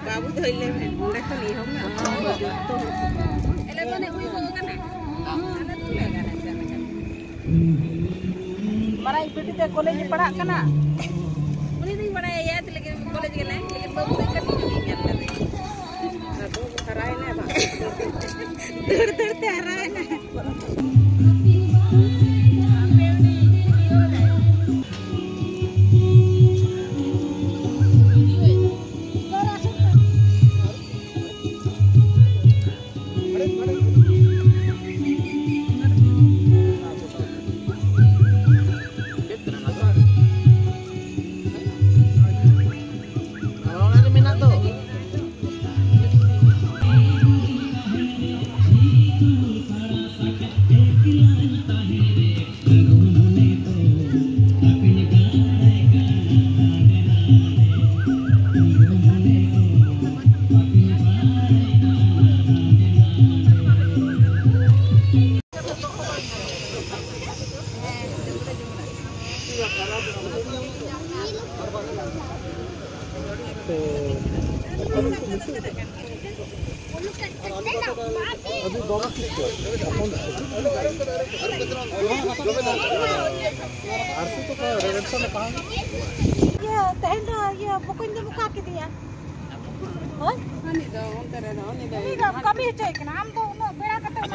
बाबू धोइले मुंडा को नहीं हम ना तो एले तो ने हुई को कना आना तू लगा ना मारा बेटी ते कॉलेज में पढ़ा कना उनी नहीं पढ़ा है याद लेकिन कॉलेज गेले लेकिन बाबू तो कभी नहीं ज्ञान ले तो हराए ना बा दौड़ दौड़ते हराए ना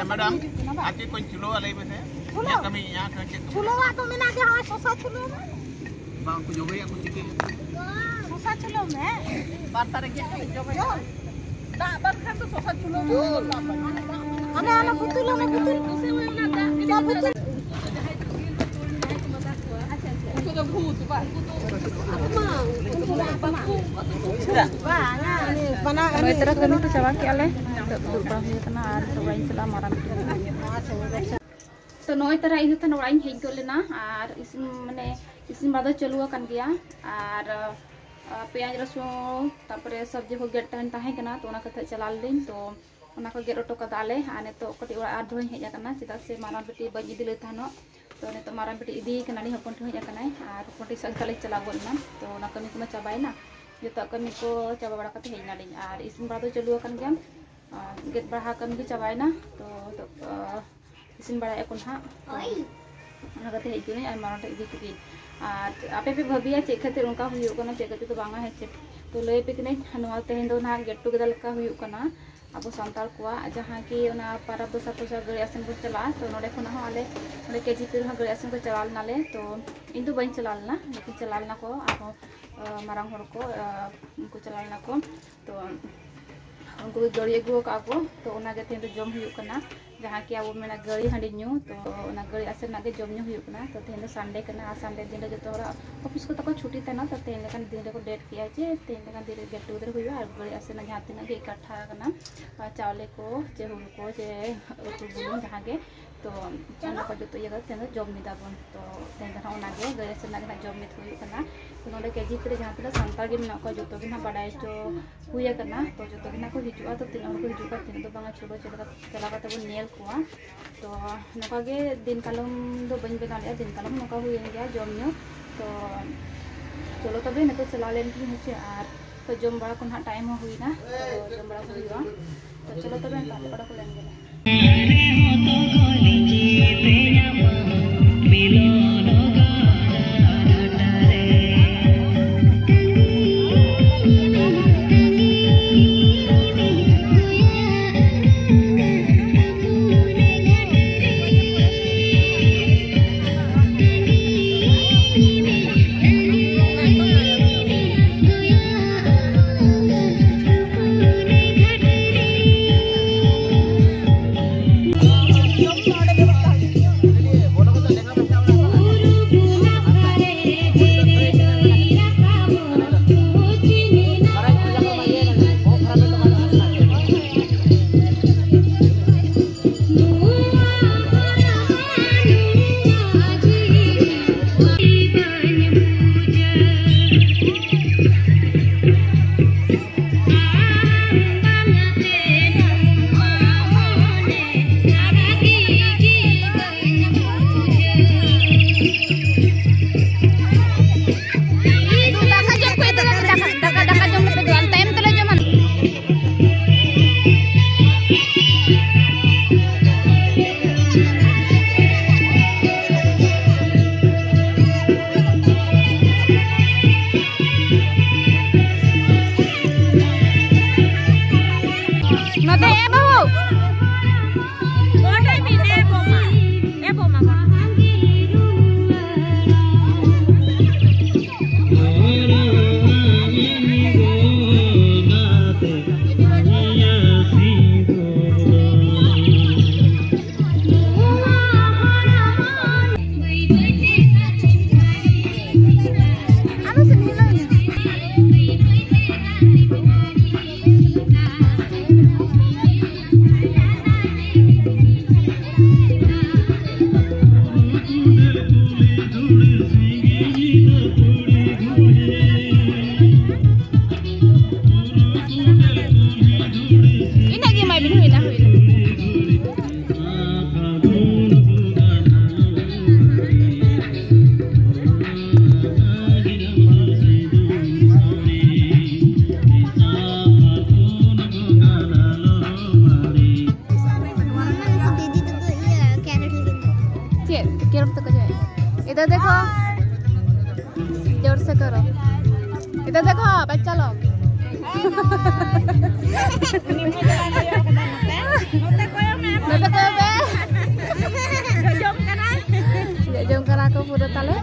मैडम आज कोई चुलो वाले में से या कमी यहां का चेक चुलो वा तो मिला के हां सोसा चुलो में बांग को जो गया कुछ के सोसा चुलो में बात तारे के जो गया दा बस खान तो सोसा चुलो हमें आना बुतुल से में ना दा क्या बुतुल उनको तो भूत बा बना तरह कमी तो चावा के आले तो नई तरह इन तो नोड़ा हेज गो लेना और इसिन माने इसिन बाद चलुआ कान गया और प्याज रसुन तापरे सब्जी को गेट तहन ताहे कना तो ओना कथे चला लेन तो ओना को गेट ऑटो कदाले आ ने तो कटी ओरा आर धोई हेज कना चिदा से मारा बेटी बज इदी ले थानो तो ने तो मारा बेटी इदी कना नि हपन हेज कना और पोटी सग तले चला गोलना तो ओना कमी को चाबायना जतो कमी को चाबा बड़ा कथे हेज नालिन और इसिन बाद चलुआ कान गया गेट बढ़ा कमी को चाबायना तो इसिन बड़ा एकोन हा तो हेजुने और मारा इदी की आपे पे भाबिया चे खातिर उनका हुयो कना चे खातिर तो बांगा है चे तो लय पे कने हनुआ तेहेन दो ना गेट टुगेदर लका हुयो कना अब सांताल को जहां की ओना पारा दो सातो सा गड़ी आसन को चला तो नोडे खना हो आले नोडे केजी पे गड़ी आसन को चलाल नाले तो इन दो बइन चलालना लेकिन चलालना को आप मारांग होर को उनको चलालना को तो उनको गड़ी गो का को तो ओना के तेन तो जम हुयो कना जहाँ की अब मेना गड़ी हाँडी न्यू तो गड़ी आसे ना जम न्यू हुयो कना तो तेन संडे कना संडे दिन जो ऑफिस को तक छुट्टी तहना तो तेन लेकिन दिन को डेट किया जे तेन लेकिन दिन गेट टुगेदर हुयो और गड़ी आसे ना जहाँ तीन के इकट्ठा कना चावले को जे हुल को जे उतु बुलुन जहाँ के तो ओना को जो ये तेन जम निदा बन तो तेन ओना के गड़ी आसे ना जम निद हुयो कना तो नोडे केजी पे जहाँ तीन संताल के मेना को जो तो ना बाडाय चो हुया कना तो जो तो ना को हिजुआ तो तीन को हिजुआ तीन तो बांगा चलो चला चला कते बन नेल कुआ तो नकागे दिन कालम दो बन बना लिया दिन कालम नका हुई गया जम न्यू तो चलो तबे न तो चला लेन की होचे आर तो जम बड़ा को ना टाइम हो हुई ना तो जम बड़ा हुईगा तो चलो तबे काटे बड़ा को लेन गेला Kita teko baca lo. Nota ko be. Jom kana ko pura tale.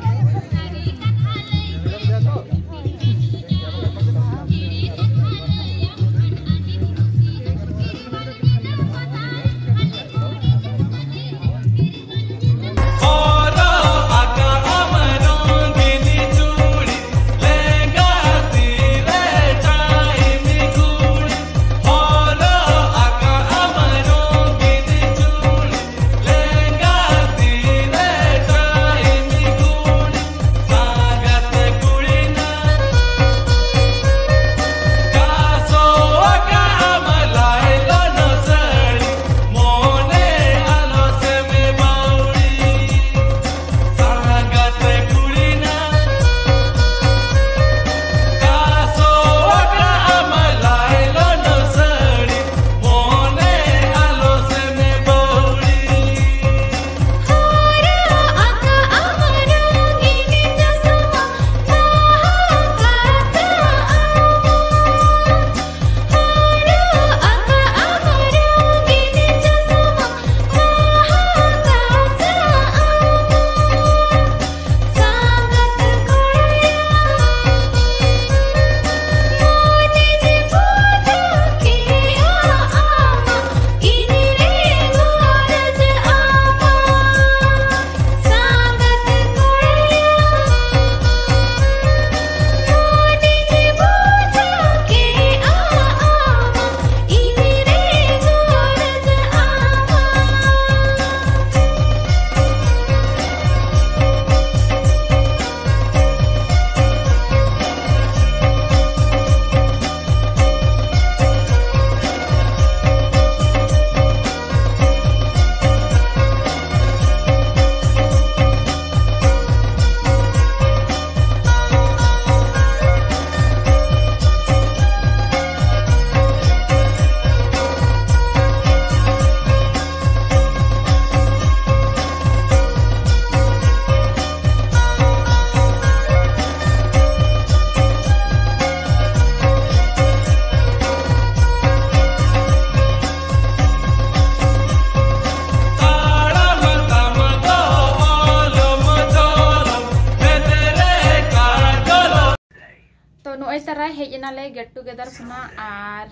Hej enale get together khuna ar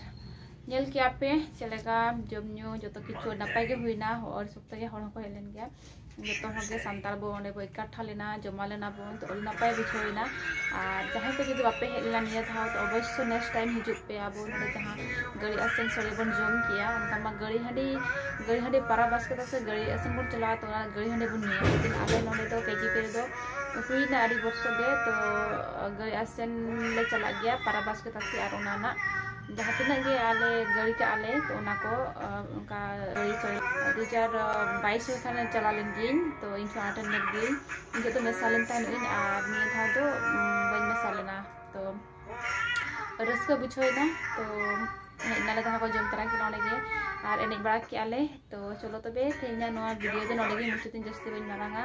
nyel ki ape chelega jomnyu joto kichu napai ge huina or sukta ge hor ko helen ge joto hoge santal bo onde bo ikatha lena joma lena bo to napai bichoina ar jahay ko jodi bape helena niya tha to obosyo next time hijuk pe abo node jaha gari asen sore bon jom kiya antama gari hadi para basket ase gari asen bon chala to gari hadi bon niya lekin ale node to keji pe do huina adi borso ge to gari asen le chala gya para basket ase ar onana जहाँ तक गे आले गाड़ी के आले तो उनको उनका गाड़ी चल 2022 खाने चला लेंगे तो इनको आटन लगे इनको तो मिसालन था इन आदमी था तो बन मिसालना तो रस्क बुझोई ना तो नाले कहाँ को जम तरह के नॉले गे आर एनेक बड़ा के आले तो चलो तो बे तेना नोआ वीडियो दे नॉले गे मुझे जस्ती बन मारांगा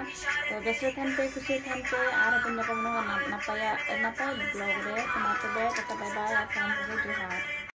तो बेसर थान पे खुशी थान पे आर अपन नपम नो नापाया ब्लॉग रे तो माते बे बाय बाय आप